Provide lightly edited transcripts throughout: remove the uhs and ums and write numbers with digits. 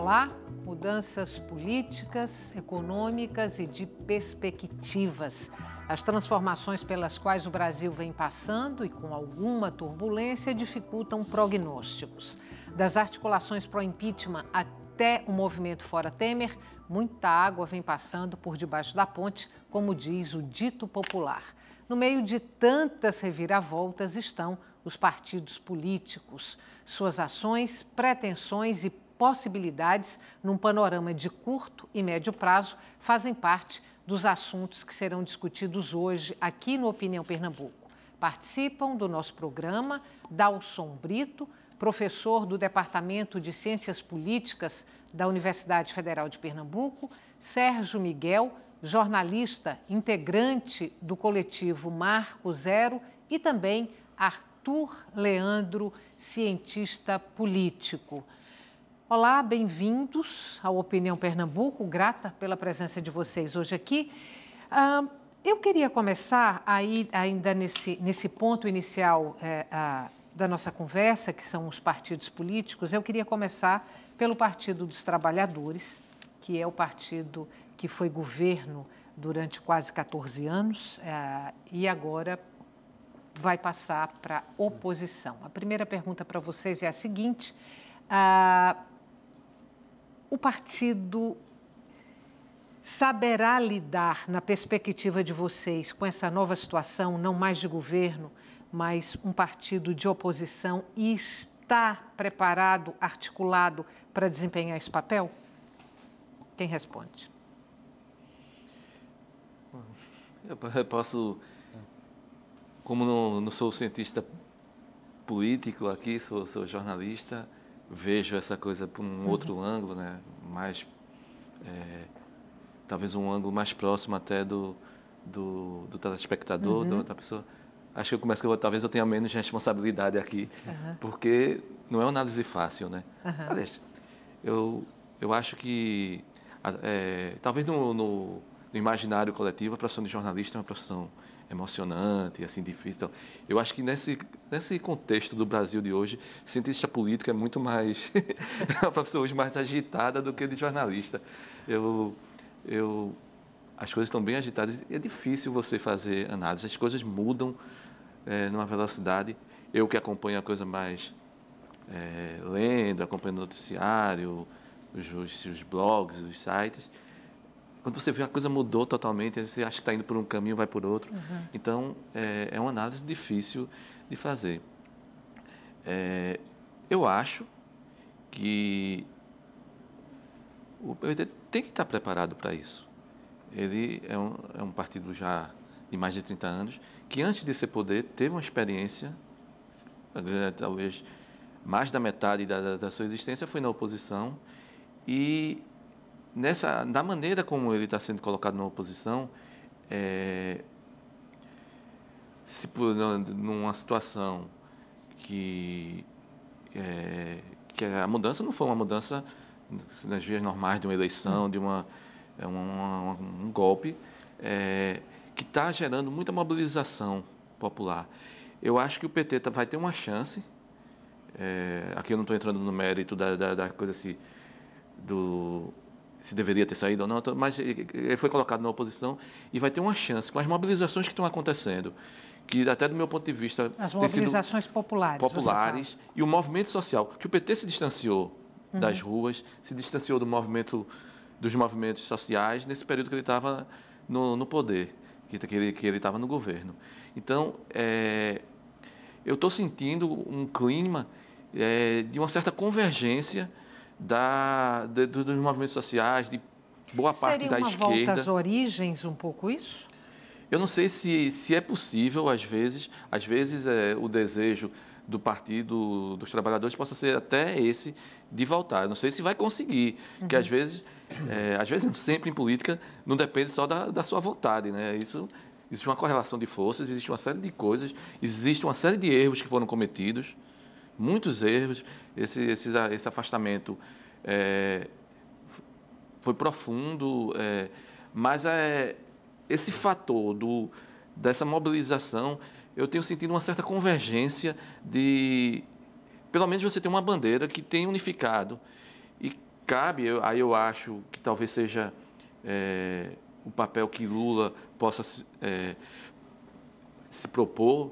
falar mudanças políticas, econômicas e de perspectivas. As transformações pelas quais o Brasil vem passando e com alguma turbulência dificultam prognósticos. Das articulações pró-impeachment até o movimento Fora Temer, muita água vem passando por debaixo da ponte, como diz o dito popular. No meio de tantas reviravoltas estão os partidos políticos. Suas ações, pretensões e possibilidades, num panorama de curto e médio prazo, fazem parte dos assuntos que serão discutidos hoje aqui no Opinião Pernambuco. Participam do nosso programa Dalson Brito, professor do Departamento de Ciências Políticas da Universidade Federal de Pernambuco, Sérgio Miguel, jornalista integrante do coletivo Marco Zero, e também Arthur Leandro, cientista político. Olá, bem-vindos ao Opinião Pernambuco, grata pela presença de vocês hoje aqui. Eu queria começar ainda nesse ponto inicial da nossa conversa, que são os partidos políticos. Eu queria começar pelo Partido dos Trabalhadores, que é o partido que foi governo durante quase 14 anos e agora vai passar para a oposição. A primeira pergunta para vocês é a seguinte: o partido saberá lidar, na perspectiva de vocês, com essa nova situação, não mais de governo, mas um partido de oposição, e está preparado, articulado para desempenhar esse papel? Quem responde? Eu posso, como não sou cientista político aqui, sou jornalista, vejo essa coisa por um outro ângulo, né? Mais, talvez um ângulo mais próximo até do telespectador, da pessoa. Acho que eu começo que talvez eu tenha menos responsabilidade aqui, porque não é uma análise fácil, né? Aliás, eu acho que talvez no imaginário coletivo a profissão de jornalista é uma profissão emocionante, assim, difícil. Então, eu acho que nesse contexto do Brasil de hoje, cientista político é muito mais uma profissão hoje mais agitada do que de jornalista. As coisas estão bem agitadas, é difícil você fazer análise, as coisas mudam numa velocidade. Eu que acompanho a coisa mais lendo, acompanhando o noticiário, os blogs, os sites, quando você vê a coisa mudou totalmente, você acha que está indo por um caminho, vai por outro. Então, é uma análise difícil de fazer. Eu acho que o PT tem que estar preparado para isso. Ele é um partido já de mais de 30 anos, que antes de ser poder, teve uma experiência, talvez mais da metade da sua existência foi na oposição, e da maneira como ele está sendo colocado na oposição, numa situação que a mudança não foi uma mudança nas vias normais de uma eleição, de um golpe, que está gerando muita mobilização popular. Eu acho que o PT vai ter uma chance, aqui eu não estou entrando no mérito da coisa assim, se deveria ter saído ou não, mas ele foi colocado na oposição e vai ter uma chance com as mobilizações que estão acontecendo, que até do meu ponto de vista... As mobilizações populares e o movimento social, que o PT se distanciou das ruas, se distanciou dos movimentos sociais nesse período que ele estava no poder, que ele estava no governo. Então, eu estou sentindo um clima de uma certa convergência dos movimentos sociais, de boa parte da esquerda. Seria uma volta às origens, um pouco isso? Eu não sei se é possível, às vezes o desejo do Partido dos Trabalhadores possa ser até esse de voltar. Eu não sei se vai conseguir, porque às vezes sempre em política não depende só da sua vontade, né? Existe uma correlação de forças, existe uma série de coisas, existe uma série de erros que foram cometidos, muitos erros. Esse afastamento foi profundo, mas esse fator dessa mobilização, eu tenho sentido uma certa convergência pelo menos você tem uma bandeira que tem unificado. E cabe, aí eu acho que talvez seja o papel que Lula possa se propor,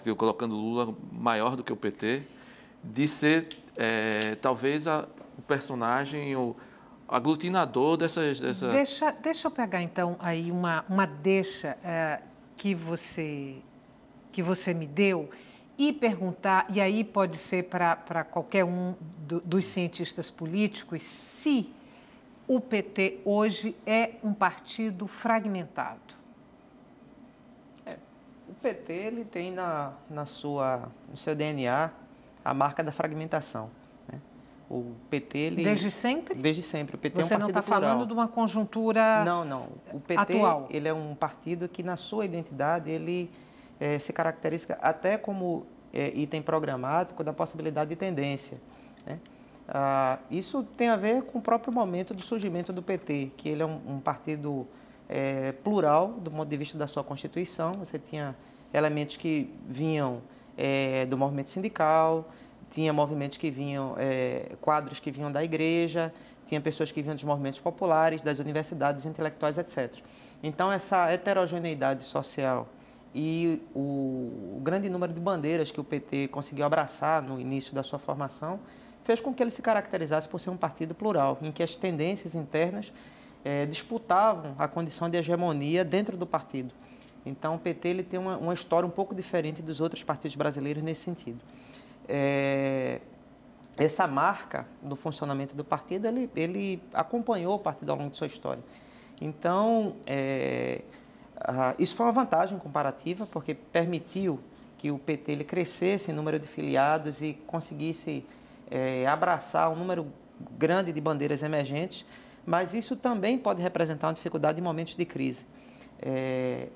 eu colocando Lula maior do que o PT, de ser talvez o personagem ou aglutinador dessas... Deixa eu pegar, então, aí uma deixa que você me deu e perguntar, e aí pode ser para qualquer um dos cientistas políticos, se o PT hoje é um partido fragmentado. O PT ele tem no seu DNA a marca da fragmentação. O PT... Ele, desde sempre? Desde sempre. O PT Você é um partido plural. Não está falando de uma conjuntura Não. O PT atual. Ele é um partido que, na sua identidade, ele se caracteriza até como item programático da possibilidade de tendência. Né? Isso tem a ver com o próprio momento do surgimento do PT, que ele é um partido plural do ponto de vista da sua Constituição. Você tinha elementos que vinham do movimento sindical, tinha movimentos que vinham, quadros que vinham da igreja, tinha pessoas que vinham dos movimentos populares, das universidades, dos intelectuais, etc. Então, essa heterogeneidade social e o grande número de bandeiras que o PT conseguiu abraçar no início da sua formação fez com que ele se caracterizasse por ser um partido plural, em que as tendências internas disputavam a condição de hegemonia dentro do partido. Então, o PT ele tem uma história um pouco diferente dos outros partidos brasileiros nesse sentido. Essa marca do funcionamento do partido, ele acompanhou o partido ao longo de sua história. Então, isso foi uma vantagem comparativa, porque permitiu que o PT ele crescesse em número de filiados e conseguisse abraçar um número grande de bandeiras emergentes, mas isso também pode representar uma dificuldade em momentos de crise.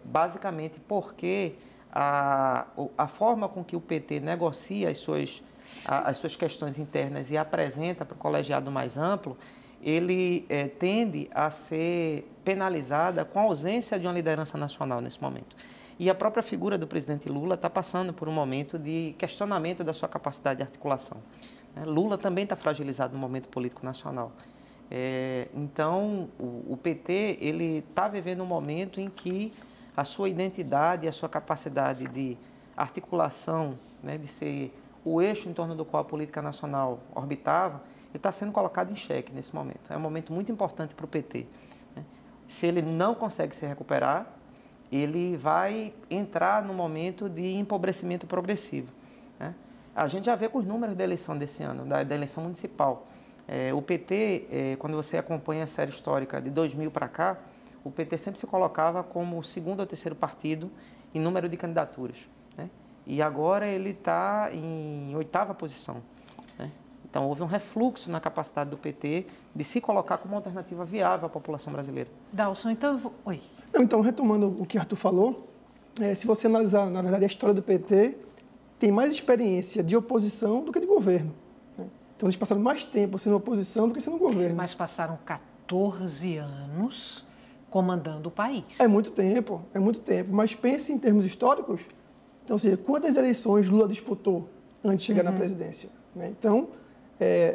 Basicamente porque a forma com que o PT negocia as suas questões internas e apresenta para o colegiado mais amplo, ele tende a ser penalizada com a ausência de uma liderança nacional nesse momento. E a própria figura do presidente Lula está passando por um momento de questionamento da sua capacidade de articulação. Lula também está fragilizado no momento político nacional. Então, o PT ele está vivendo um momento em que a sua identidade, a sua capacidade de articulação, né, de ser o eixo em torno do qual a política nacional orbitava, ele está sendo colocado em xeque nesse momento. É um momento muito importante para o PT. Né? Se ele não consegue se recuperar, ele vai entrar num momento de empobrecimento progressivo. Né? A gente já vê com os números da eleição desse ano, da eleição municipal. O PT, quando você acompanha a série histórica de 2000 para cá, o PT sempre se colocava como o segundo ou terceiro partido em número de candidaturas. Né? E agora ele está em 8ª posição. Né? Então, houve um refluxo na capacidade do PT de se colocar como uma alternativa viável à população brasileira. Dalson, então... Oi. Então, retomando o que Arthur falou, se você analisar, na verdade, a história do PT, tem mais experiência de oposição do que de governo. Né? Então, eles passaram mais tempo sendo oposição do que sendo governo. Mas passaram 14 anos comandando o país. É muito tempo. Mas pense em termos históricos. Então, ou seja, quantas eleições Lula disputou antes de chegar na presidência? Né? Então,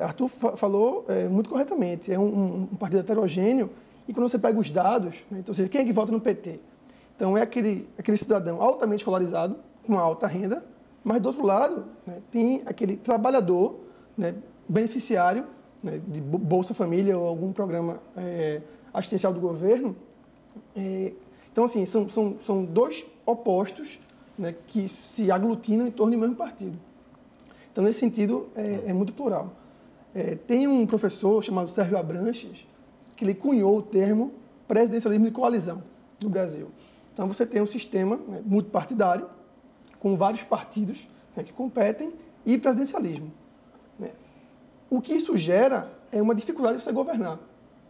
Arthur falou muito corretamente. É um partido heterogêneo e quando você pega os dados, né? Então, ou seja, quem é que vota no PT? Então, é aquele cidadão altamente escolarizado, com alta renda, mas, do outro lado, né, tem aquele trabalhador, né, beneficiário, né, de Bolsa Família ou algum programa assistencial do governo. Então, assim, são dois opostos, né, que se aglutinam em torno do mesmo partido. Então, nesse sentido, é muito plural. Tem um professor chamado Sérgio Abranches, que ele cunhou o termo presidencialismo de coalizão no Brasil. Então, você tem um sistema, né, multipartidário, com vários partidos, né, que competem, e presidencialismo. Né? O que isso gera é uma dificuldade de você governar,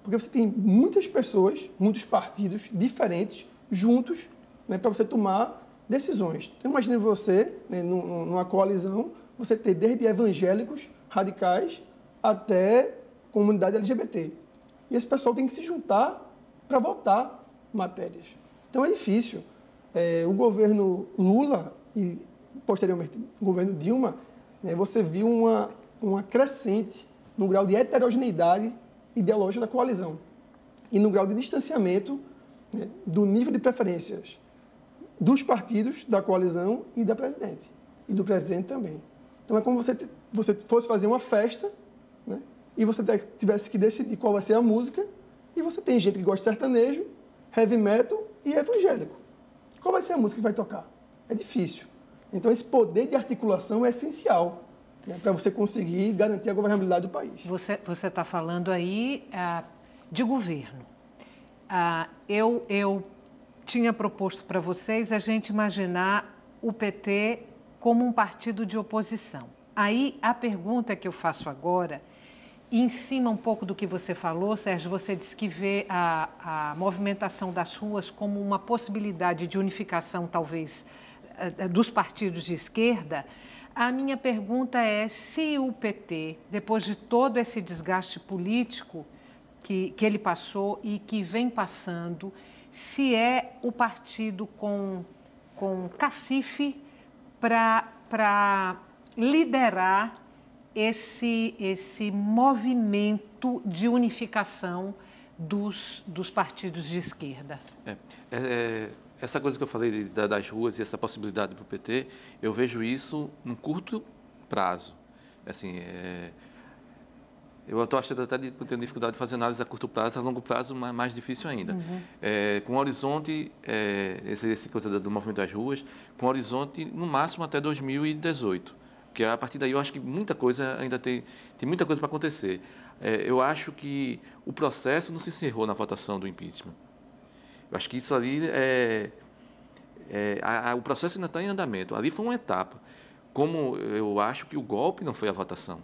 porque você tem muitas pessoas, muitos partidos diferentes, juntos, né, para você tomar decisões. Então, imagine você, né, numa coalizão, você ter desde evangélicos radicais até comunidade LGBT. E esse pessoal tem que se juntar para votar matérias. Então, é difícil. O governo Lula e, posteriormente, o governo Dilma, né, você viu uma crescente no grau de heterogeneidade ideológica da coalizão e no grau de distanciamento, né, do nível de preferências dos partidos, da coalizão e da presidente. E do presidente também. Então, é como você fosse fazer uma festa, né, e você tivesse que decidir qual vai ser a música, e você tem gente que gosta de sertanejo, heavy metal e evangélico. Qual vai ser a música que vai tocar? É difícil. Então, esse poder de articulação é essencial, né, para você conseguir garantir a governabilidade do país. Você está falando aí de governo. Eu tinha proposto para vocês a gente imaginar o PT como um partido de oposição. Aí, a pergunta que eu faço agora, em cima um pouco do que você falou, Sérgio, você disse que vê a movimentação das ruas como uma possibilidade de unificação, talvez, dos partidos de esquerda. A minha pergunta é se o PT, depois de todo esse desgaste político que ele passou e que vem passando, se é o partido com cacife para liderar esse movimento de unificação dos partidos de esquerda. Essa coisa que eu falei das ruas e essa possibilidade para o PT, eu vejo isso num curto prazo. Assim, eu estou achando até que tenho dificuldade de fazer análise a curto prazo, a longo prazo mais difícil ainda. Uhum. Com horizonte, essa coisa do movimento das ruas, com horizonte no máximo até 2018, porque a partir daí eu acho que muita coisa ainda tem muita coisa para acontecer. Eu acho que o processo não se encerrou na votação do impeachment. Eu acho que isso ali o processo ainda está em andamento. Ali foi uma etapa. Como eu acho que o golpe não foi a votação.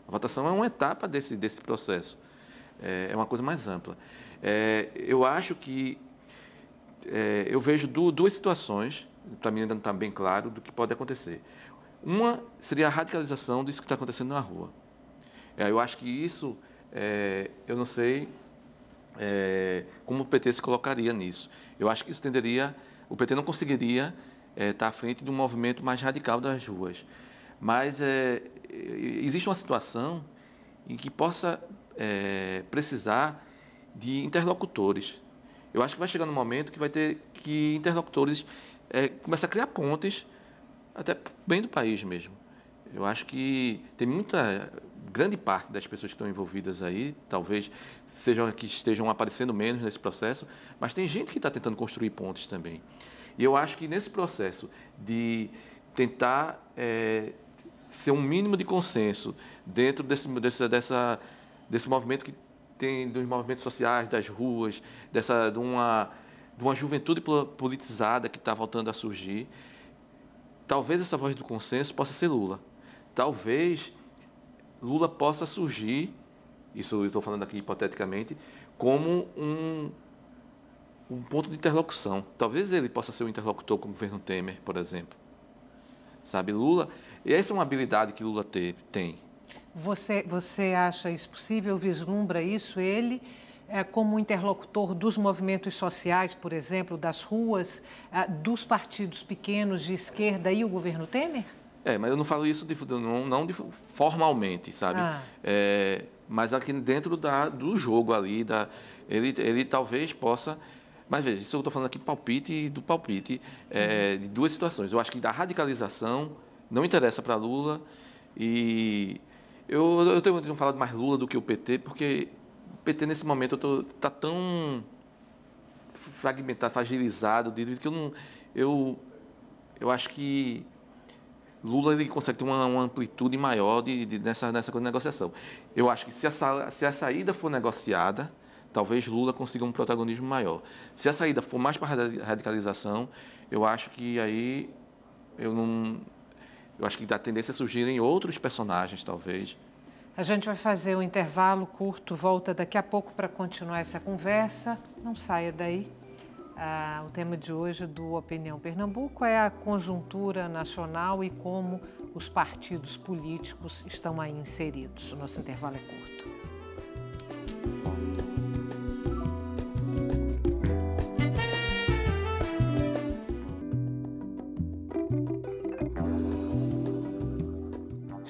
A votação é uma etapa desse processo. É uma coisa mais ampla. Eu acho que eu vejo duas situações, para mim ainda não está bem claro, do que pode acontecer. Uma seria a radicalização disso que está acontecendo na rua. Eu acho que isso, eu não sei como o PT se colocaria nisso. Eu acho que isso o PT não conseguiria estar à frente de um movimento mais radical das ruas. Mas existe uma situação em que possa precisar de interlocutores. Eu acho que vai chegar um momento que vai ter que interlocutores começar a criar pontes até bem do país mesmo. Eu acho que tem grande parte das pessoas que estão envolvidas aí, talvez que estejam aparecendo menos nesse processo, mas tem gente que está tentando construir pontes também. E eu acho que nesse processo de tentar ser um mínimo de consenso dentro desse movimento que tem dos movimentos sociais, das ruas, de uma juventude politizada que está voltando a surgir, talvez essa voz do consenso possa ser Lula. Talvez Lula possa surgir, isso eu estou falando aqui hipoteticamente, como um ponto de interlocução. Talvez ele possa ser um interlocutor como o governo Temer, por exemplo. Sabe, Lula... E essa é uma habilidade que Lula tem. Você acha isso possível? Vislumbra isso? Ele como interlocutor dos movimentos sociais, por exemplo, das ruas, dos partidos pequenos de esquerda e o governo Temer? Mas eu não falo isso não formalmente, sabe? Mas aqui dentro do jogo ali, ele talvez possa... Mas veja, isso eu estou falando aqui palpite de duas situações. Eu acho que da radicalização não interessa para Lula e eu tenho falado mais Lula do que o PT, porque o PT nesse momento está tão fragmentado, fragilizado, que eu acho que Lula ele consegue ter uma amplitude maior nessa coisa de negociação. Eu acho que se a saída for negociada, talvez Lula consiga um protagonismo maior. Se a saída for mais para a radicalização, eu acho que aí eu acho que a tendência é surgirem outros personagens, talvez. A gente vai fazer um intervalo curto, volta daqui a pouco para continuar essa conversa. Não saia daí. O tema de hoje do Opinião Pernambuco é a conjuntura nacional e como os partidos políticos estão aí inseridos. O nosso intervalo é curto.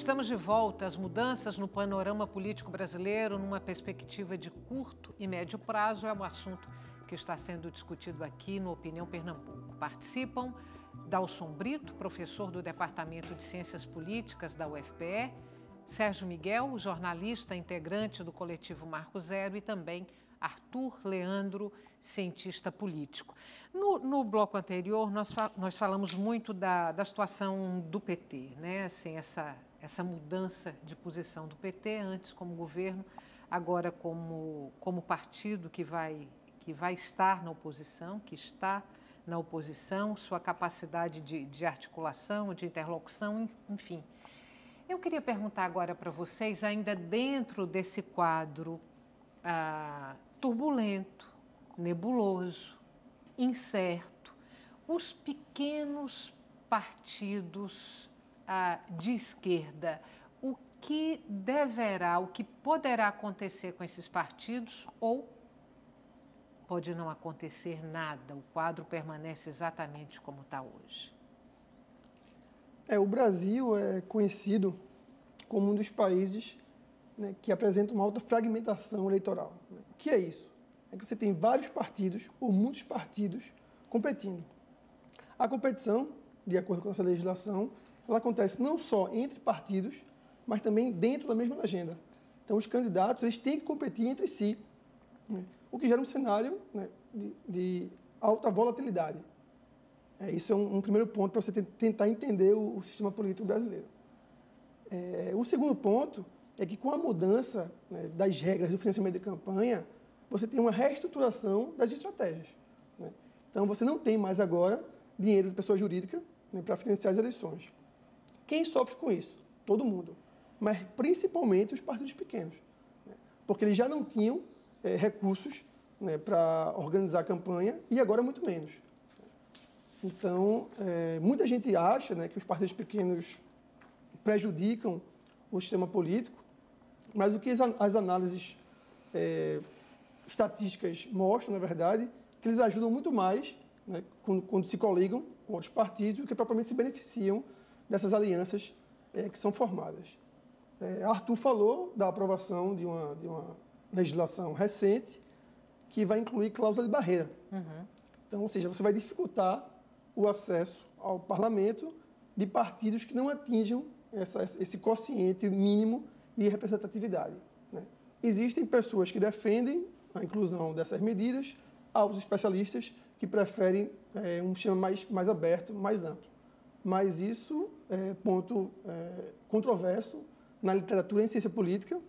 Estamos de volta. As mudanças no panorama político brasileiro, numa perspectiva de curto e médio prazo, é o assunto que está sendo discutido aqui no Opinião Pernambuco. Participam Dalson Brito, professor do Departamento de Ciências Políticas da UFPE, Sérgio Miguel, jornalista integrante do coletivo Marco Zero, e também Arthur Leandro, cientista político. No bloco anterior, nós falamos muito da situação do PT, né? Assim, essa mudança de posição do PT, antes como governo, agora como partido que vai estar na oposição, que está na oposição, sua capacidade de articulação, de interlocução, enfim. Eu queria perguntar agora para vocês, ainda dentro desse quadro turbulento, nebuloso, incerto, os pequenos partidos de esquerda, o que poderá acontecer com esses partidos, ou pode não acontecer nada, o quadro permanece exatamente como está hoje? O Brasil é conhecido como um dos países, né, que apresenta uma alta fragmentação eleitoral. O que é isso? É que você tem vários partidos, ou muitos partidos, competindo. A competição, de acordo com a nossa legislação, ela acontece não só entre partidos, mas também dentro da mesma agenda. Então, os candidatos eles têm que competir entre si, né, o que gera um cenário, né, de alta volatilidade. Isso é um primeiro ponto para você tentar entender o sistema político brasileiro. O segundo ponto é que, com a mudança, né, das regras do financiamento de campanha, você tem uma reestruturação das estratégias, né? Então, você não tem mais agora dinheiro de pessoa jurídica, né, para financiar as eleições. Quem sofre com isso? Todo mundo, mas principalmente os partidos pequenos, né, porque eles já não tinham recursos, né, para organizar a campanha e agora muito menos. Então, muita gente acha, né, que os partidos pequenos prejudicam o sistema político, mas o que as análises estatísticas mostram, na verdade, que eles ajudam muito mais, né, quando se coligam com outros partidos, do que propriamente se beneficiam dessas alianças que são formadas. Arthur falou da aprovação de uma legislação recente que vai incluir cláusula de barreira. Uhum. Então, ou seja, você vai dificultar o acesso ao parlamento de partidos que não atinjam esse quociente mínimo de representatividade, né? Existem pessoas que defendem a inclusão dessas medidas, há os especialistas que preferem um sistema mais aberto, mais amplo. Mas isso é ponto controverso na literatura em ciência política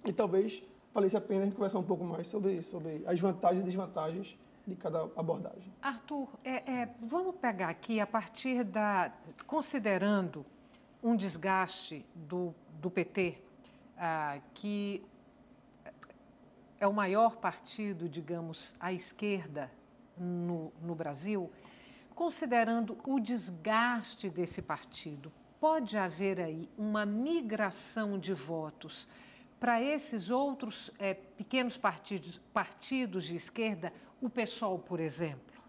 e talvez valesse a pena a gente conversar um pouco mais sobre as vantagens e desvantagens de cada abordagem. Arthur, vamos pegar aqui a partir considerando um desgaste do PT, que é o maior partido, digamos, à esquerda no Brasil, considerando o desgaste desse partido, pode haver aí uma migração de votos para esses outros pequenos partidos de esquerda, o PSOL, por exemplo?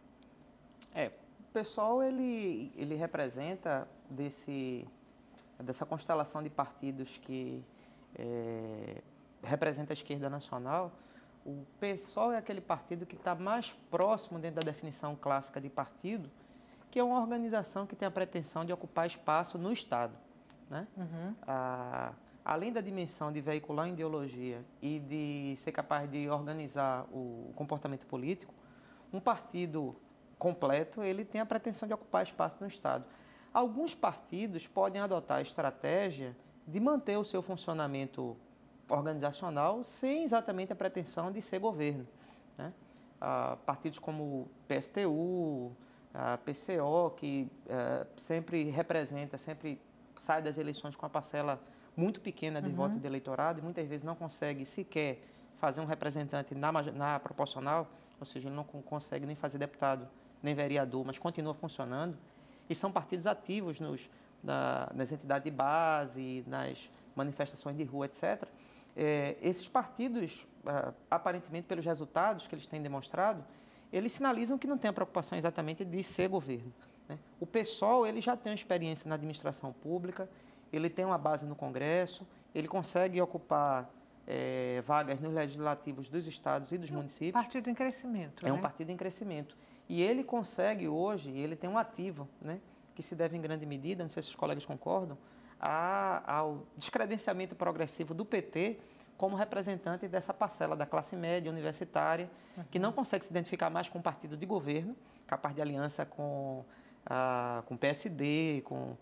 O PSOL ele representa dessa constelação de partidos que representa a esquerda nacional. O PSOL é aquele partido que está mais próximo dentro da definição clássica de partido, que é uma organização que tem a pretensão de ocupar espaço no Estado, né? Uhum. Além da dimensão de veicular ideologia e de ser capaz de organizar o comportamento político, um partido completo ele tem a pretensão de ocupar espaço no Estado. Alguns partidos podem adotar a estratégia de manter o seu funcionamento organizacional sem exatamente a pretensão de ser governo, né? Partidos como PSTU, PCO, que sempre sai das eleições com uma parcela muito pequena de voto de eleitorado e muitas vezes não consegue sequer fazer um representante na proporcional, ou seja, ele não consegue nem fazer deputado nem vereador, mas continua funcionando. E são partidos ativos nas entidades de base, nas manifestações de rua, etc. Esses partidos, aparentemente pelos resultados que eles têm demonstrado, eles sinalizam que não tem a preocupação exatamente de ser governo, né? O PSOL ele já tem uma experiência na administração pública, ele tem uma base no Congresso, ele consegue ocupar vagas nos legislativos dos estados e dos municípios. Partido em crescimento, É um partido em crescimento. E ele consegue hoje, ele tem um ativo, né, que se deve em grande medida, não sei se os colegas concordam, ao descredenciamento progressivo do PT como representante dessa parcela da classe média universitária, que não consegue se identificar mais com o partido de governo, capaz de aliança com o PSD, com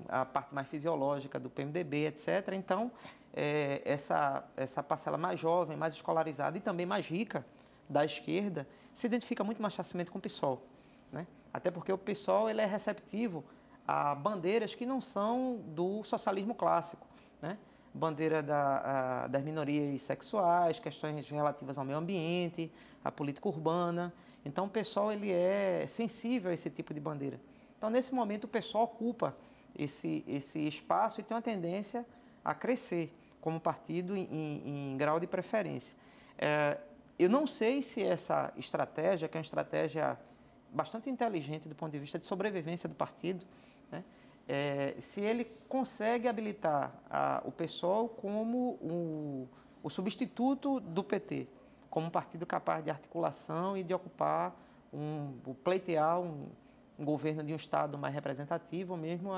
a parte mais fisiológica do PMDB, etc. Então, essa parcela mais jovem, mais escolarizada e também mais rica da esquerda se identifica muito mais facilmente com o PSOL, né? Até porque o PSOL ele é receptivo a bandeiras que não são do socialismo clássico, né? Bandeira das minorias sexuais, questões relativas ao meio ambiente, à política urbana. Então, o PSOL ele é sensível a esse tipo de bandeira. Então, nesse momento, o PSOL ocupa esse espaço e tem uma tendência a crescer como partido em grau de preferência. Eu não sei se essa estratégia, que é uma estratégia bastante inteligente do ponto de vista de sobrevivência do partido, né? Se ele consegue habilitar o PSOL como o substituto do PT, como um partido capaz de articulação e de ocupar, pleitear um governo de um Estado mais representativo, ou mesmo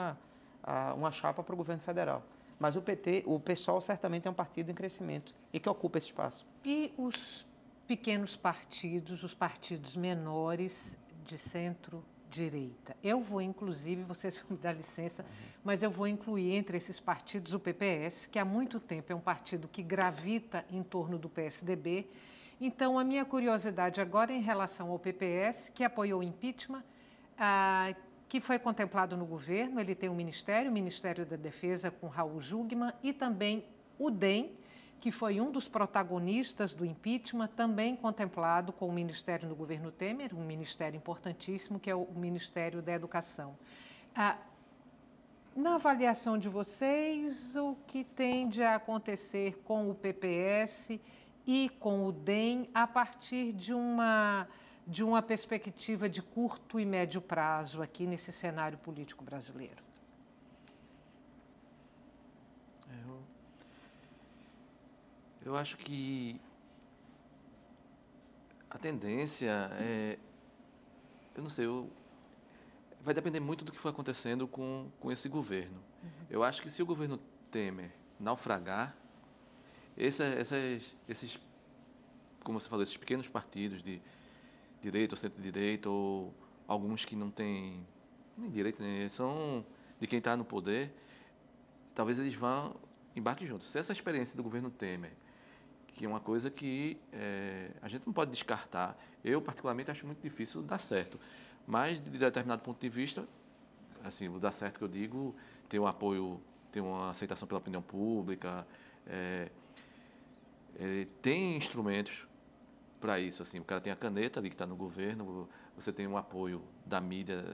uma chapa para o governo federal. Mas o PSOL certamente é um partido em crescimento e que ocupa esse espaço. E os pequenos partidos, os partidos menores de centro-direita? Eu vou, inclusive, vocês me dão licença, mas eu vou incluir entre esses partidos o PPS, que há muito tempo é um partido que gravita em torno do PSDB. Então, a minha curiosidade agora em relação ao PPS, que apoiou o impeachment, que foi contemplado no governo, ele tem um ministério, o Ministério da Defesa com Raul Jungmann, e também o DEM, que foi um dos protagonistas do impeachment, também contemplado com o ministério no governo Temer, um ministério importantíssimo, que é o Ministério da Educação. Na avaliação de vocês, o que tende a acontecer com o PPS e com o DEM a partir de uma perspectiva de curto e médio prazo aqui nesse cenário político brasileiro? Eu acho que a tendência eu não sei, vai depender muito do que for acontecendo com esse governo. Eu acho que se o governo Temer naufragar, esses, como você falou, esses pequenos partidos de direita ou centro-direita, ou alguns que não têm nem direito, né, são de quem está no poder, talvez eles vão embarquem juntos. Se essa experiência do governo Temer, que é uma coisa que a gente não pode descartar, eu particularmente acho muito difícil dar certo, mas de determinado ponto de vista, assim, o dar certo que eu digo, tem um apoio, tem uma aceitação pela opinião pública, tem instrumentos para isso, assim, o cara tem a caneta ali que está no governo, você tem um apoio da mídia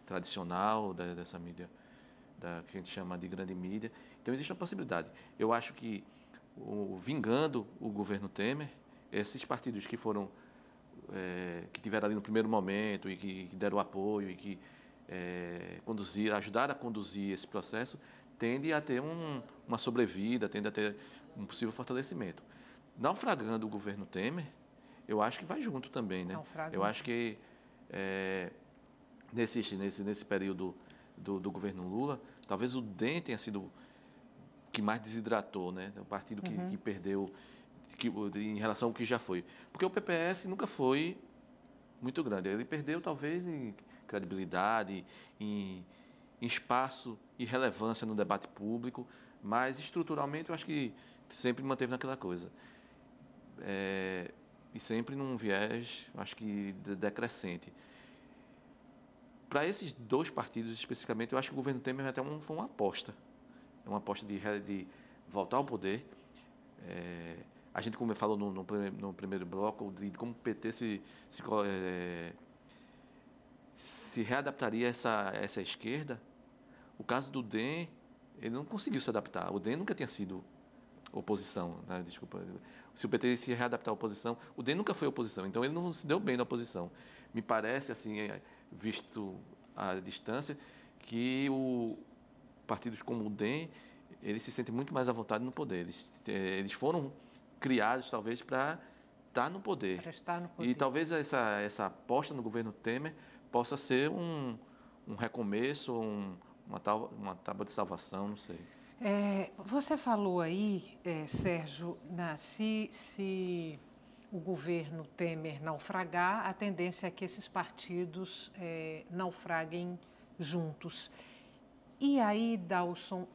tradicional, dessa mídia que a gente chama de grande mídia, então existe uma possibilidade. Eu acho que vingando o governo Temer, esses partidos que foram que tiveram ali no primeiro momento e que deram apoio e que ajudaram a conduzir esse processo, tende a ter uma sobrevida, tende a ter um possível fortalecimento. Naufragando o governo Temer, eu acho que vai junto também, né? Eu acho que nesse período do governo Lula, talvez o DEM tenha sido que mais desidratou, né? O partido que perdeu em relação ao que já foi. Porque o PPS nunca foi muito grande. Ele perdeu, talvez, em credibilidade, em espaço e relevância no debate público, mas, estruturalmente, eu acho que sempre manteve naquela coisa. E sempre num viés, acho que, decrescente. Para esses dois partidos, especificamente, eu acho que o governo Temer até foi uma aposta. É uma aposta de voltar ao poder. A gente, como falou no primeiro bloco, de como o PT se readaptaria a essa esquerda. O caso do DEM, ele não conseguiu se adaptar. O DEM nunca tinha sido oposição, né? Desculpa. Se o PT se readaptar à oposição, o DEM nunca foi oposição, então ele não se deu bem na oposição. Me parece, assim, visto a distância, que partidos como o DEM, eles se sentem muito mais à vontade no poder. Eles foram criados, talvez, para estar no poder. Para estar no poder. E talvez essa aposta no governo Temer possa ser um recomeço, uma tábua de salvação, não sei. Você falou aí, Sérgio, se o governo Temer naufragar, a tendência é que esses partidos naufraguem juntos. E aí, Dalson,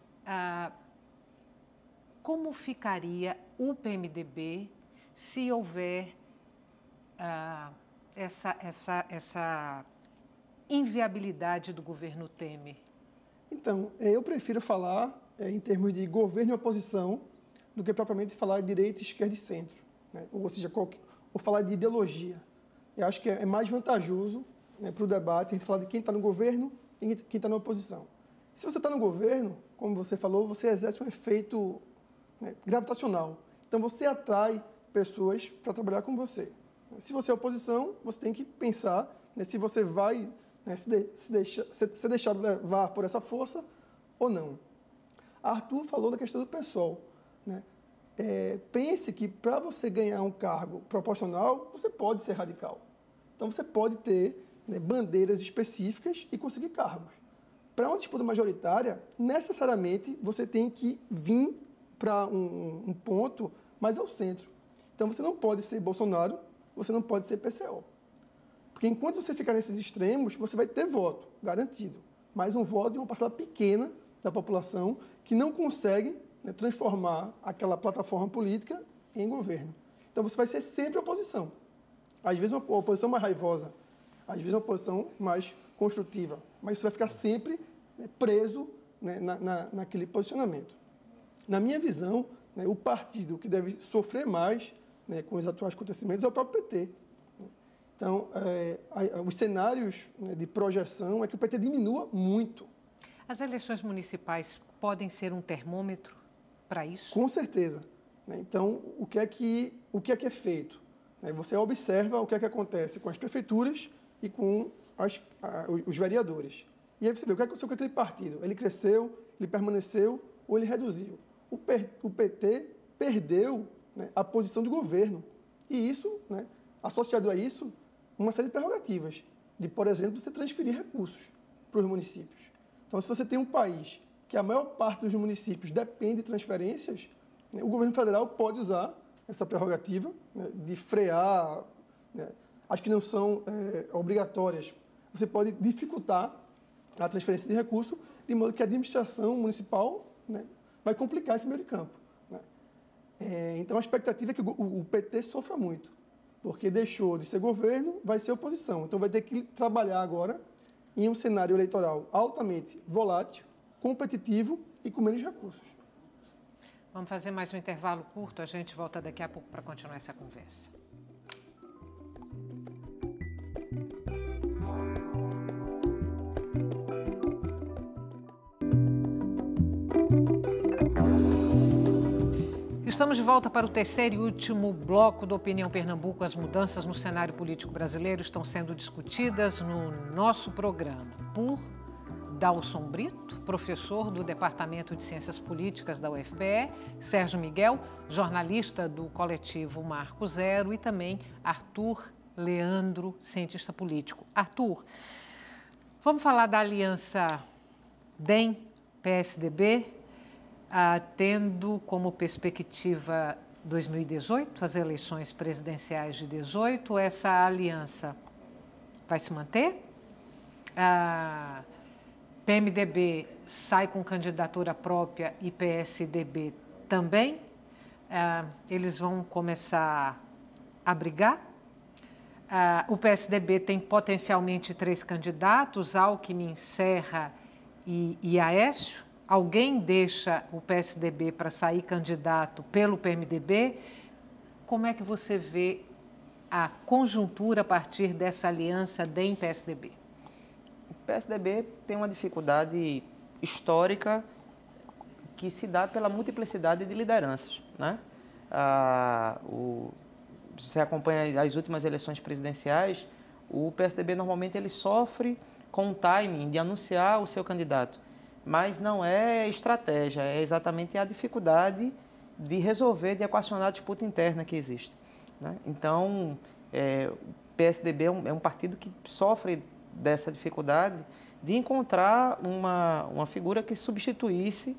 como ficaria o PMDB se houver essa inviabilidade do governo Temer? Então, eu prefiro falar em termos de governo e oposição do que propriamente falar de direita, esquerda e centro, né? Ou seja, ou falar de ideologia. Eu acho que é mais vantajoso, né, para o debate a gente falar de quem está no governo e quem está na oposição. Se você está no governo, como você falou, você exerce um efeito, né, gravitacional. Então, você atrai pessoas para trabalhar com você. Se você é oposição, você tem que pensar, né, se você vai, né, ser deixado levar por essa força ou não. Arthur falou da questão do PSOL, né? Pense que para você ganhar um cargo proporcional, você pode ser radical. Então, você pode ter, né, bandeiras específicas e conseguir cargos. Para uma disputa majoritária, necessariamente, você tem que vir para um ponto mais ao centro. Então, você não pode ser Bolsonaro, você não pode ser PCO. Porque enquanto você ficar nesses extremos, você vai ter voto, garantido. Mas um voto de uma parcela pequena da população que não consegue, né, transformar aquela plataforma política em governo. Então, você vai ser sempre oposição. Às vezes, uma oposição mais raivosa, às vezes, uma oposição mais construtiva. Mas você vai ficar sempre, né, preso, né, naquele posicionamento. Na minha visão, né, o partido que deve sofrer mais, né, com os atuais acontecimentos é o próprio PT. Então, os cenários, né, de projeção é que o PT diminua muito. As eleições municipais podem ser um termômetro para isso? Com certeza. Então, o que é que é feito? Você observa o que é que acontece com as prefeituras e com os vereadores. E aí você vê o que aconteceu com aquele partido. Ele cresceu, ele permaneceu ou ele reduziu. O PT perdeu, né, a posição de governo. E isso, né, associado a isso, uma série de prerrogativas, de, por exemplo, você transferir recursos para os municípios. Então, se você tem um país que a maior parte dos municípios depende de transferências, né, o governo federal pode usar essa prerrogativa, né, de frear, né, as que não são obrigatórias. Você pode dificultar a transferência de recursos, de modo que a administração municipal, né, vai complicar esse meio de campo, né. Então, a expectativa é que o PT sofra muito, porque deixou de ser governo, vai ser oposição. Então, vai ter que trabalhar agora em um cenário eleitoral altamente volátil, competitivo e com menos recursos. Vamos fazer mais um intervalo curto, a gente volta daqui a pouco para continuar essa conversa. Estamos de volta para o terceiro e último bloco do Opinião Pernambuco. As mudanças no cenário político brasileiro estão sendo discutidas no nosso programa por Dalson Brito, professor do Departamento de Ciências Políticas da UFPE, Sérgio Miguel, jornalista do coletivo Marco Zero, e também Arthur Leandro, cientista político. Arthur, vamos falar da aliança DEM-PSDB, tendo como perspectiva 2018, as eleições presidenciais de 2018. Essa aliança vai se manter? PMDB sai com candidatura própria e PSDB também. Eles vão começar a brigar. O PSDB tem potencialmente 3 candidatos, Alckmin, Serra e Aécio. Alguém deixa o PSDB para sair candidato pelo PMDB? Como é que você vê a conjuntura a partir dessa aliança DEM-PSDB? O PSDB tem uma dificuldade histórica que se dá pela multiplicidade de lideranças, né? Você acompanha as últimas eleições presidenciais, o PSDB normalmente ele sofre com o timing de anunciar o seu candidato. mas não é estratégia, é exatamente a dificuldade de resolver, de equacionar a disputa interna que existe, né? Então, o PSDB é um partido que sofre dessa dificuldade de encontrar uma figura que substituísse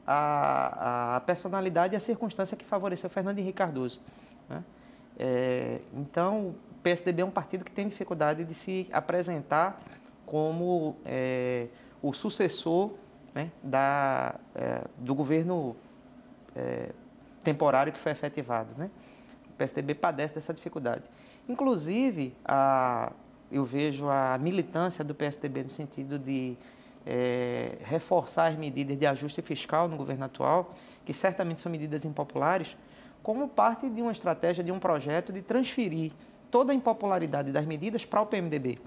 a personalidade e a circunstância que favoreceu Fernando Henrique Cardoso, né? Então, o PSDB é um partido que tem dificuldade de se apresentar como o sucessor, né, do governo temporário que foi efetivado, né? O PSDB padece dessa dificuldade. Inclusive, eu vejo a militância do PSDB no sentido de reforçar as medidas de ajuste fiscal no governo atual, que certamente são medidas impopulares, como parte de uma estratégia, de um projeto de transferir toda a impopularidade das medidas para o PMDB,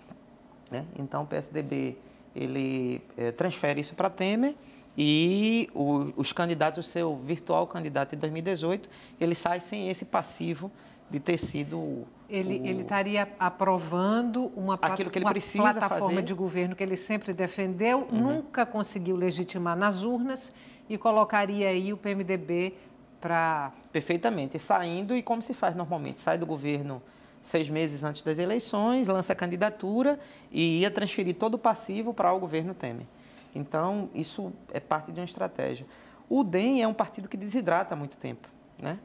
né? Então, o PSDB ele transfere isso para Temer e os candidatos, o seu virtual candidato em 2018, ele sai sem esse passivo de ter sido... Ele estaria aprovando aquilo que ele precisa plataforma fazer de governo que ele sempre defendeu, nunca conseguiu legitimar nas urnas e colocaria aí o PMDB para... Perfeitamente. Saindo, e como se faz normalmente, sai do governo 6 meses antes das eleições, lança a candidatura e ia transferir todo o passivo para o governo Temer. Então, isso é parte de uma estratégia. O DEM é um partido que desidrata há muito tempo, né?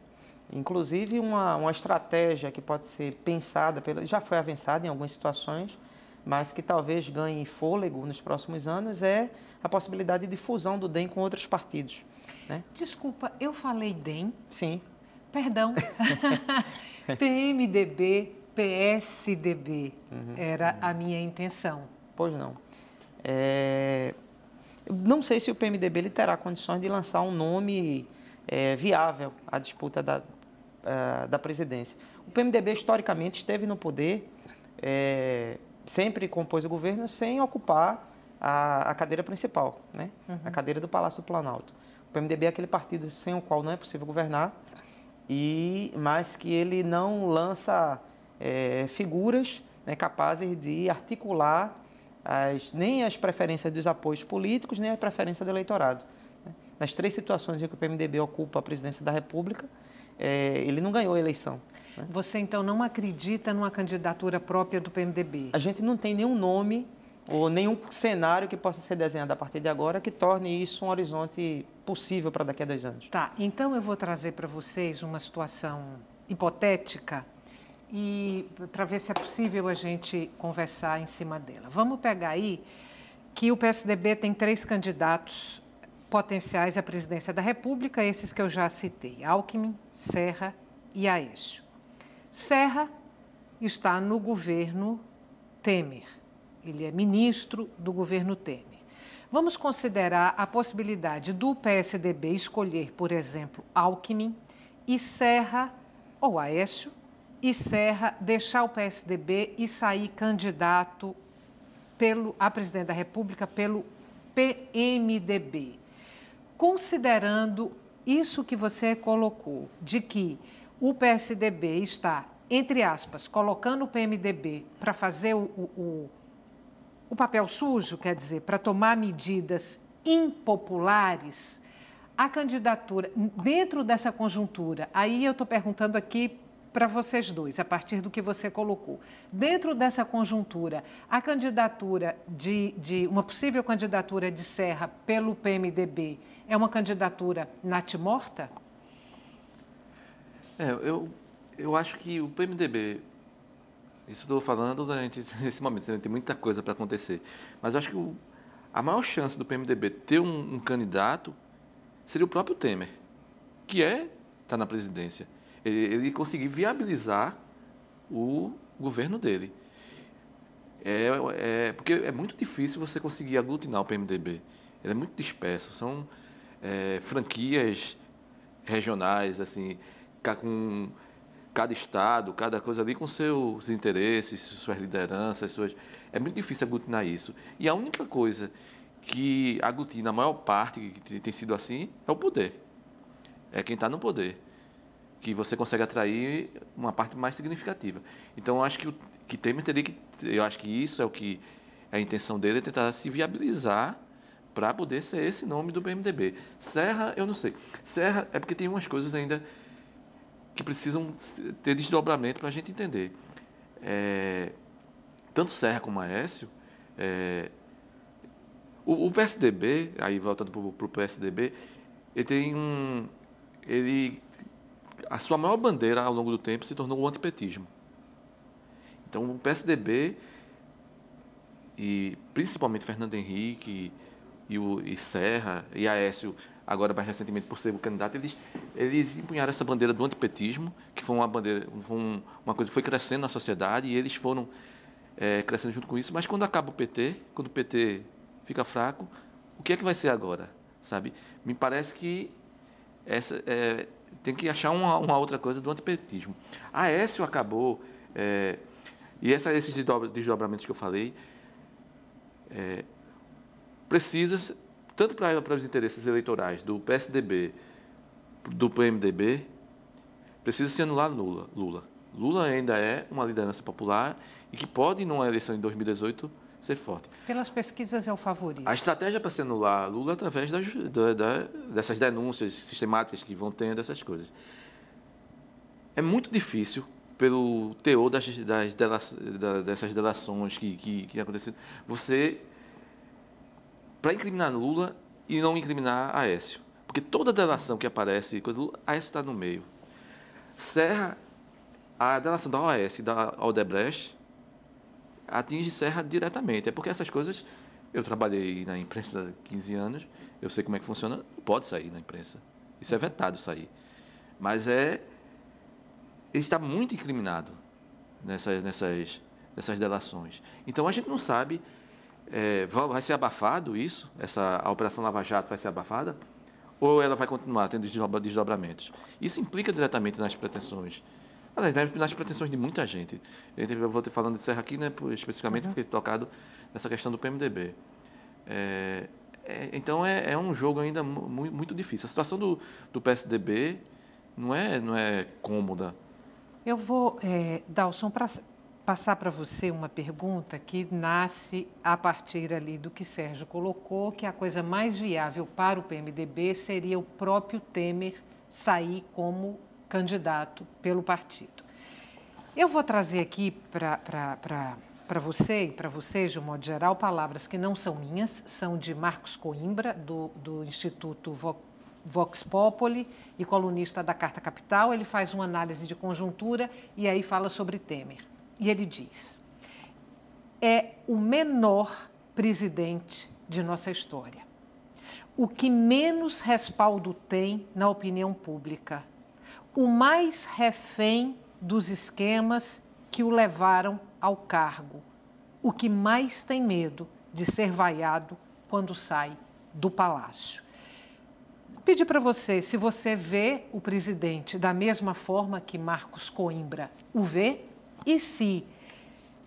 Inclusive, uma estratégia que pode ser pensada, já foi avançada em algumas situações, mas que talvez ganhe fôlego nos próximos anos, é a possibilidade de fusão do DEM com outros partidos, né? Desculpa, eu falei DEM? Sim. Perdão. PMDB, PSDB, era a minha intenção. Pois não. Eu não sei se o PMDB ele terá condições de lançar um nome viável à disputa da presidência. O PMDB, historicamente, esteve no poder, sempre compôs o governo sem ocupar a cadeira principal, né? A cadeira do Palácio do Planalto. O PMDB é aquele partido sem o qual não é possível governar, mas que ele não lança figuras, né, capazes de articular nem as preferências dos apoios políticos, nem a preferência do eleitorado, né? Nas 3 situações em que o PMDB ocupa a presidência da República, ele não ganhou a eleição, né? Você, então, não acredita numa candidatura própria do PMDB? A gente não tem nenhum nome ou nenhum cenário que possa ser desenhado a partir de agora que torne isso um horizonte possível para daqui a 2 anos. Tá, então eu vou trazer para vocês uma situação hipotética e para ver se é possível a gente conversar em cima dela. Vamos pegar aí que o PSDB tem 3 candidatos potenciais à presidência da República, esses que eu já citei, Alckmin, Serra e Aécio. Serra está no governo Temer, ele é ministro do governo Temer. Vamos considerar a possibilidade do PSDB escolher, por exemplo, Alckmin e Serra, ou Aécio, e Serra deixar o PSDB e sair candidato a presidente da República pelo PMDB. Considerando isso que você colocou, de que o PSDB está, entre aspas, colocando o PMDB para fazer o papel sujo, quer dizer, para tomar medidas impopulares, a candidatura, dentro dessa conjuntura, aí eu estou perguntando aqui para vocês dois, a partir do que você colocou. Dentro dessa conjuntura, a candidatura uma possível candidatura de Serra pelo PMDB é uma candidatura natimorta? Eu acho que o PMDB, isso estou falando nesse momento, tem muita coisa para acontecer, mas eu acho que a maior chance do PMDB ter um candidato seria o próprio Temer, que está na presidência. Ele conseguir viabilizar o governo dele. Porque é muito difícil você conseguir aglutinar o PMDB. Ele é muito disperso. São franquias regionais, assim, com cada estado, cada coisa ali com seus interesses, suas lideranças. É muito difícil aglutinar isso. E a única coisa que aglutina a maior parte, que tem sido assim, é o poder. É quem está no poder, que você consegue atrair uma parte mais significativa. Então, eu acho que Temer teria que... Eu acho que isso é o que a intenção dele, é tentar se viabilizar para poder ser esse nome do PMDB. Serra, eu não sei. Serra é porque tem umas coisas ainda que precisam ter desdobramento para a gente entender. Tanto Serra como Aécio, o PSDB, aí voltando para o PSDB, a sua maior bandeira ao longo do tempo se tornou o antipetismo. Então, o PSDB, e principalmente Fernando Henrique e Serra e Aécio, agora mais recentemente por ser o candidato, eles empunharam essa bandeira do antipetismo, que foi uma coisa que foi crescendo na sociedade, e eles foram crescendo junto com isso. Mas quando acaba o PT, quando o PT fica fraco, o que é que vai ser agora? Sabe? Me parece que tem que achar uma outra coisa do antipetismo. Aécio acabou, e esses desdobramentos que eu falei, precisa, tanto para os interesses eleitorais do PSDB, do PMDB, precisa se anular Lula. Lula ainda é uma liderança popular e que pode, numa eleição em 2018, ser forte. Pelas pesquisas é o favorito. A estratégia para se anular Lula é através dessas denúncias sistemáticas que vão tendo, essas coisas. É muito difícil, pelo teor dessas delações que aconteceram, para incriminar Lula e não incriminar Aécio. Porque toda delação que aparece, Aécio está no meio. Serra, a delação da OAS e da Odebrecht atinge Serra diretamente. É porque essas coisas, eu trabalhei na imprensa há 15 anos, eu sei como é que funciona, não pode sair na imprensa. Isso é vetado sair. Mas ele está muito incriminado nessas delações. Então, a gente não sabe, vai ser abafado isso? A Operação Lava Jato vai ser abafada? Ou ela vai continuar tendo desdobramentos? Isso implica diretamente nas pretensões. Nas pretensões de muita gente. Eu vou falando de Serra aqui, né, especificamente, porque tocado nessa questão do PMDB. Então, é um jogo ainda muito difícil. A situação do PSDB não é cômoda. Eu vou, Dalson, passar para você uma pergunta que nasce a partir ali do que Sérgio colocou, que a coisa mais viável para o PMDB seria o próprio Temer sair como candidato pelo partido. Eu vou trazer aqui para você e para vocês, de um modo geral, palavras que não são minhas, são de Marcos Coimbra, do Instituto Vox Populi e colunista da Carta Capital. Ele faz uma análise de conjuntura e aí fala sobre Temer. E ele diz: é o menor presidente de nossa história, o que menos respaldo tem na opinião pública, o mais refém dos esquemas que o levaram ao cargo, o que mais tem medo de ser vaiado quando sai do palácio. Pedir para você se você vê o presidente da mesma forma que Marcos Coimbra o vê, e se,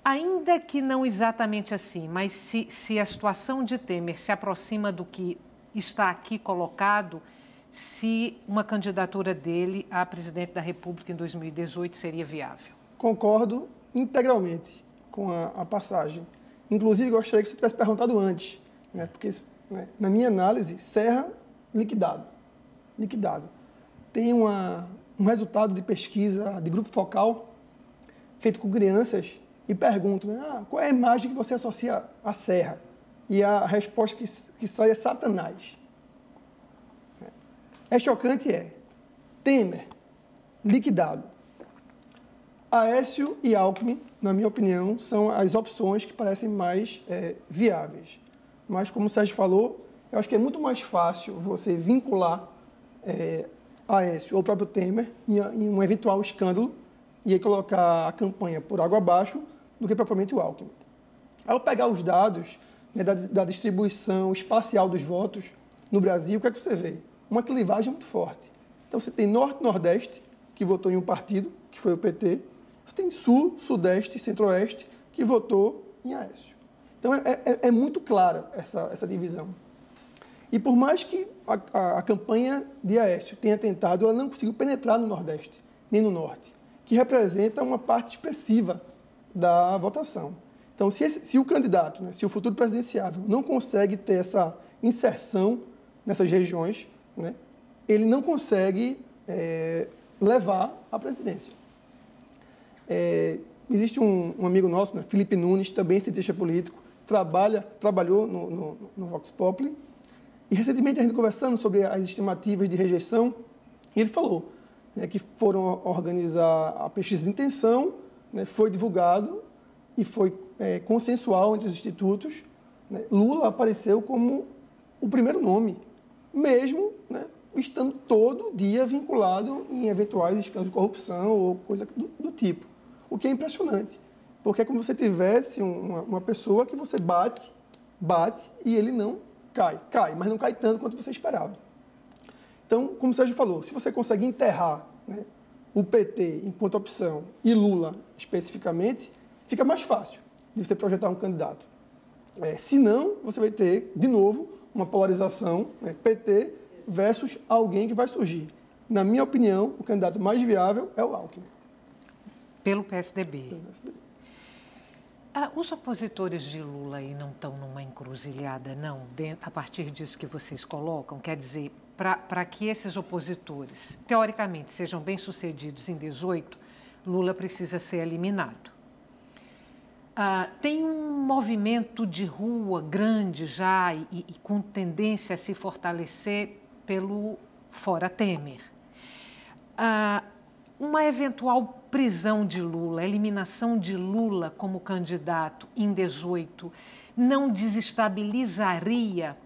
ainda que não exatamente assim, mas se a situação de Temer se aproxima do que está aqui colocado, se uma candidatura dele a presidente da República em 2018 seria viável. Concordo integralmente com a passagem. Inclusive, gostaria que você tivesse perguntado antes, né? Porque, na minha análise, Serra, liquidado. Tem um resultado de pesquisa de grupo focal feito com crianças e pergunto, qual é a imagem que você associa a Serra? E a resposta que sai é Satanás. Chocante Temer, liquidado. Aécio e Alckmin, na minha opinião, são as opções que parecem mais viáveis. Mas, como o Sérgio falou, eu acho que é muito mais fácil você vincular Aécio ou o próprio Temer em um eventual escândalo e aí colocar a campanha por água abaixo do que propriamente o Alckmin. Ao pegar os dados da distribuição espacial dos votos no Brasil, o que é que você vê? Uma clivagem muito forte. Então, você tem Norte e Nordeste, que votou em um partido, que foi o PT. Você tem Sul, Sudeste e Centro-Oeste, que votou em Aécio. Então, é muito clara essa divisão. E por mais que a campanha de Aécio tenha tentado, ela não conseguiu penetrar no Nordeste, nem no Norte, que representa uma parte expressiva da votação. Então, se o candidato, né, se o futuro presidenciável não consegue ter essa inserção nessas regiões, né, ele não consegue levar à presidência. Existe um amigo nosso, né, Felipe Nunes, também cientista político, trabalhou no Vox Populi, e recentemente a gente conversando sobre as estimativas de rejeição, e ele falou, né, que foram organizar a pesquisa de intenção, né, foi divulgado e foi consensual entre os institutos, né, Lula apareceu como o primeiro nome, mesmo, né, estando todo dia vinculado em eventuais escândalos de corrupção ou coisa do tipo. O que é impressionante, porque é como se você tivesse uma pessoa que você bate e ele não cai, mas não cai tanto quanto você esperava. Então, como o Sérgio falou, se você consegue enterrar, né, o PT enquanto opção e Lula especificamente, fica mais fácil de você projetar um candidato. Se não, você vai ter, de novo, uma polarização, né, PT versus alguém que vai surgir. Na minha opinião, o candidato mais viável é o Alckmin. Pelo PSDB. Os opositores de Lula aí não estão numa encruzilhada, não? A partir disso que vocês colocam, quer dizer, para que esses opositores, teoricamente, sejam bem-sucedidos em 2018, Lula precisa ser eliminado. Tem um movimento de rua grande já e com tendência a se fortalecer pelo Fora Temer. Uma eventual prisão de Lula, eliminação de Lula como candidato em 2018, não desestabilizaria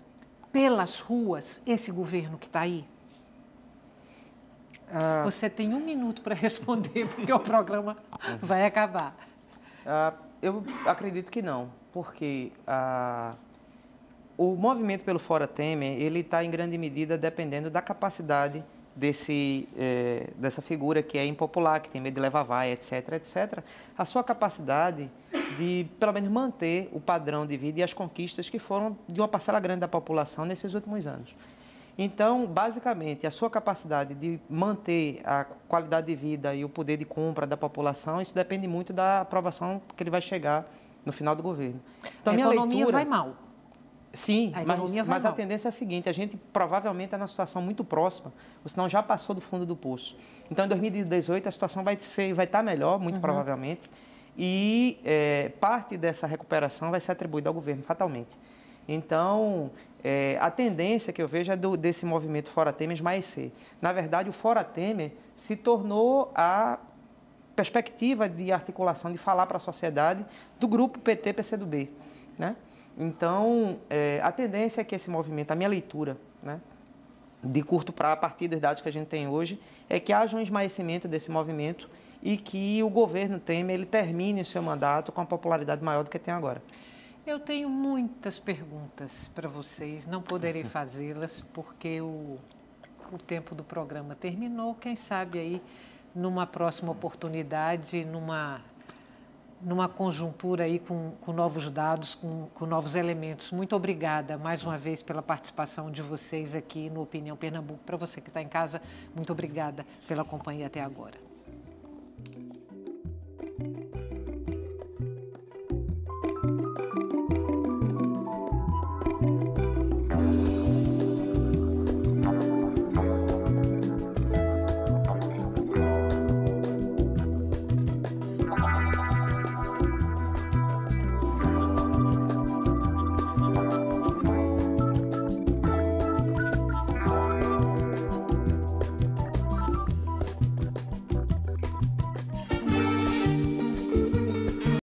pelas ruas esse governo que está aí? Você tem 1 minuto para responder, porque o programa vai acabar. Eu acredito que não, porque o movimento pelo Fora Temer, ele está em grande medida dependendo da capacidade dessa figura que é impopular, que tem medo de levar vai, etc., etc., a sua capacidade de, pelo menos, manter o padrão de vida e as conquistas que foram de uma parcela grande da população nesses últimos anos. Então, basicamente, a sua capacidade de manter a qualidade de vida e o poder de compra da população, isso depende muito da aprovação que ele vai chegar no final do governo. Então, a economia vai mal. Sim, mas a tendência é a seguinte, a gente provavelmente está numa situação muito próxima, ou senão já passou do fundo do poço. Então, em 2018, a situação vai estar melhor, muito provavelmente, e parte dessa recuperação vai ser atribuída ao governo, fatalmente. Então, a tendência que eu vejo é desse movimento Fora Temer esmaecer. Na verdade, o Fora Temer se tornou a perspectiva de articulação, de falar para a sociedade do grupo PT-PCdoB, né? Então, a tendência é que esse movimento, a minha leitura, né, de curto prazo, a partir dos dados que a gente tem hoje, é que haja um esmaecimento desse movimento e que o governo Temer ele termine o seu mandato com uma popularidade maior do que tem agora. Eu tenho muitas perguntas para vocês, não poderei fazê-las porque o tempo do programa terminou. Quem sabe aí, numa próxima oportunidade, numa conjuntura aí com novos dados, com novos elementos. Muito obrigada mais uma vez pela participação de vocês aqui no Opinião Pernambuco. Para você que está em casa, muito obrigada pela companhia até agora.